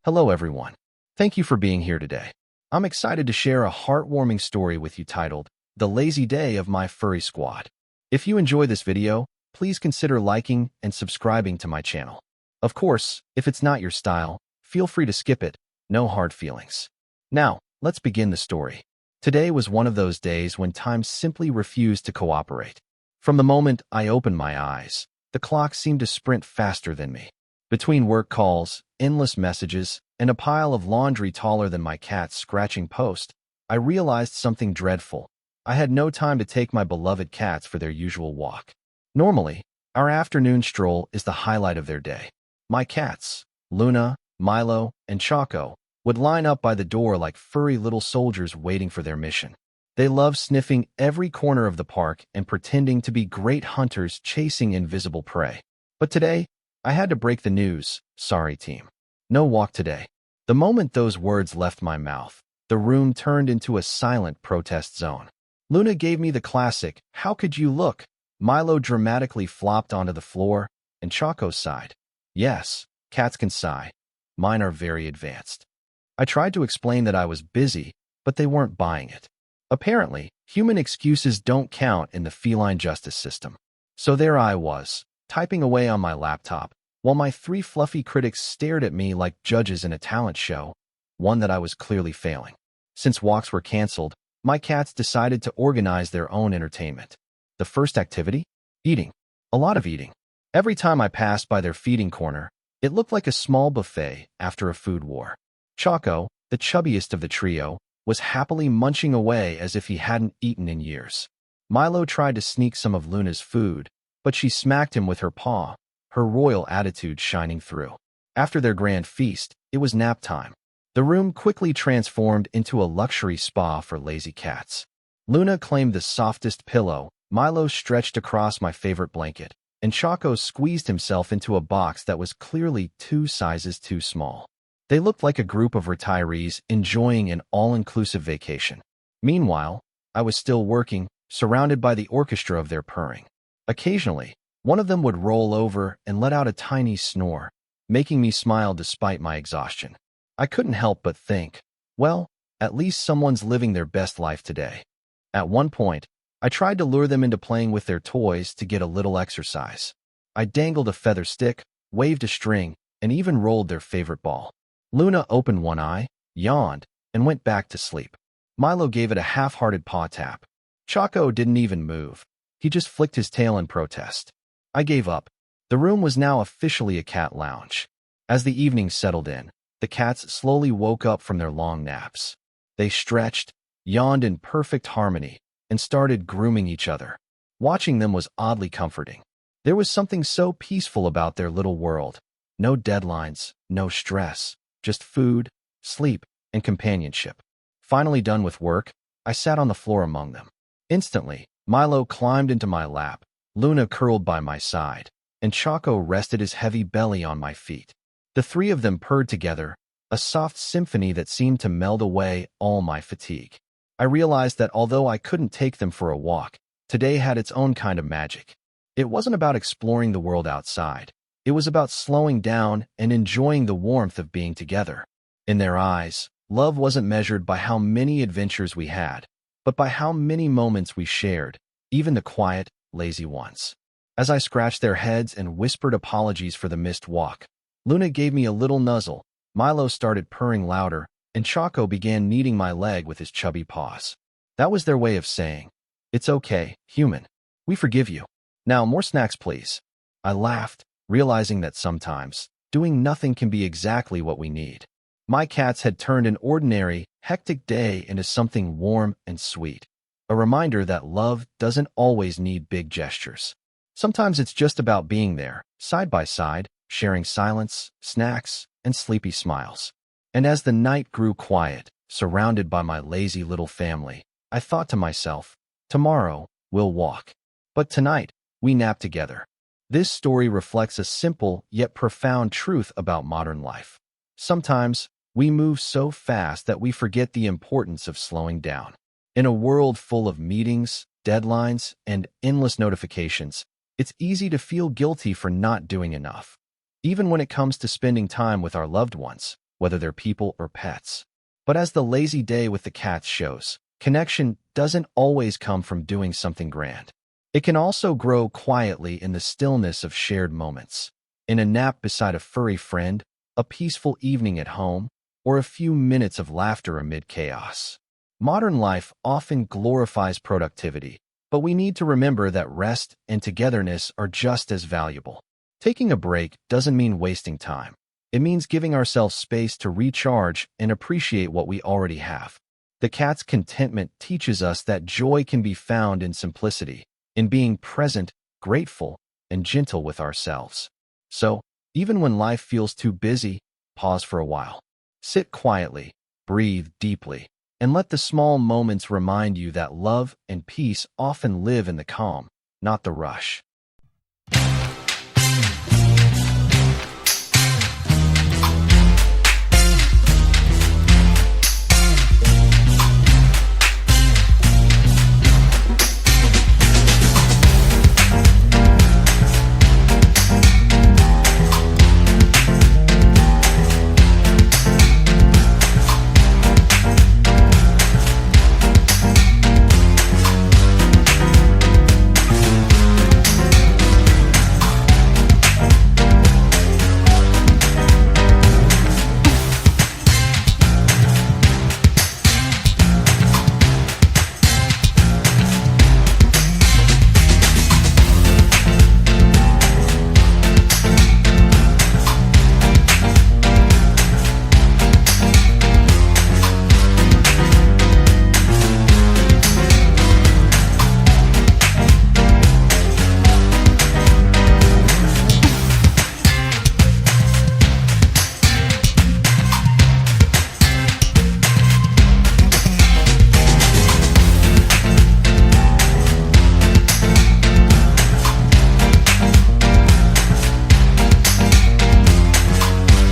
Hello everyone. Thank you for being here today. I'm excited to share a heartwarming story with you titled, The Lazy Day of My Furry Squad. If you enjoy this video, please consider liking and subscribing to my channel. Of course, if it's not your style, feel free to skip it, no hard feelings. Now, let's begin the story. Today was one of those days when time simply refused to cooperate. From the moment I opened my eyes, the clock seemed to sprint faster than me. Between work calls, endless messages, and a pile of laundry taller than my cat's scratching post, I realized something dreadful. I had no time to take my beloved cats for their usual walk. Normally, our afternoon stroll is the highlight of their day. My cats, Luna, Milo, and Choco, would line up by the door like furry little soldiers waiting for their mission. They love sniffing every corner of the park and pretending to be great hunters chasing invisible prey. But today, I had to break the news. Sorry, team. No walk today. The moment those words left my mouth, the room turned into a silent protest zone. Luna gave me the classic, "How could you look?" Milo dramatically flopped onto the floor, and Choco sighed. Yes, cats can sigh. Mine are very advanced. I tried to explain that I was busy, but they weren't buying it. Apparently, human excuses don't count in the feline justice system. So there I was, typing away on my laptop, while my three fluffy critics stared at me like judges in a talent show, one that I was clearly failing. Since walks were canceled, my cats decided to organize their own entertainment. The first activity? Eating. A lot of eating. Every time I passed by their feeding corner, it looked like a small buffet after a food war. Choco, the chubbiest of the trio, was happily munching away as if he hadn't eaten in years. Milo tried to sneak some of Luna's food, but she smacked him with her paw, her royal attitude shining through. After their grand feast, it was nap time. The room quickly transformed into a luxury spa for lazy cats. Luna claimed the softest pillow, Milo stretched across my favorite blanket, and Choco squeezed himself into a box that was clearly 2 sizes too small. They looked like a group of retirees enjoying an all-inclusive vacation. Meanwhile, I was still working, surrounded by the orchestra of their purring. Occasionally, one of them would roll over and let out a tiny snore, making me smile despite my exhaustion. I couldn't help but think, well, at least someone's living their best life today. At one point, I tried to lure them into playing with their toys to get a little exercise. I dangled a feather stick, waved a string, and even rolled their favorite ball. Luna opened one eye, yawned, and went back to sleep. Milo gave it a half-hearted paw tap. Choco didn't even move. He just flicked his tail in protest. I gave up. The room was now officially a cat lounge. As the evening settled in, the cats slowly woke up from their long naps. They stretched, yawned in perfect harmony, and started grooming each other. Watching them was oddly comforting. There was something so peaceful about their little world. No deadlines, no stress, just food, sleep, and companionship. Finally done with work, I sat on the floor among them. Instantly, Milo climbed into my lap, Luna curled by my side, and Choco rested his heavy belly on my feet. The three of them purred together, a soft symphony that seemed to meld away all my fatigue. I realized that although I couldn't take them for a walk, today had its own kind of magic. It wasn't about exploring the world outside. It was about slowing down and enjoying the warmth of being together. In their eyes, love wasn't measured by how many adventures we had, but by how many moments we shared, even the quiet, lazy ones. As I scratched their heads and whispered apologies for the missed walk, Luna gave me a little nuzzle, Milo started purring louder, and Choco began kneading my leg with his chubby paws. That was their way of saying, "It's okay, human. We forgive you. Now, more snacks, please." I laughed, realizing that sometimes doing nothing can be exactly what we need. My cats had turned an ordinary, hectic day into something warm and sweet. A reminder that love doesn't always need big gestures. Sometimes it's just about being there, side by side, sharing silence, snacks, and sleepy smiles. And as the night grew quiet, surrounded by my lazy little family, I thought to myself, tomorrow we'll walk. But tonight, we nap together. This story reflects a simple yet profound truth about modern life. Sometimes, we move so fast that we forget the importance of slowing down. In a world full of meetings, deadlines, and endless notifications, it's easy to feel guilty for not doing enough. Even when it comes to spending time with our loved ones, whether they're people or pets. But as the lazy day with the cats shows, connection doesn't always come from doing something grand. It can also grow quietly in the stillness of shared moments. In a nap beside a furry friend, a peaceful evening at home, or a few minutes of laughter amid chaos. Modern life often glorifies productivity, but we need to remember that rest and togetherness are just as valuable. Taking a break doesn't mean wasting time. It means giving ourselves space to recharge and appreciate what we already have. The cat's contentment teaches us that joy can be found in simplicity, in being present, grateful, and gentle with ourselves. So, even when life feels too busy, pause for a while. Sit quietly, breathe deeply, and let the small moments remind you that love and peace often live in the calm, not the rush.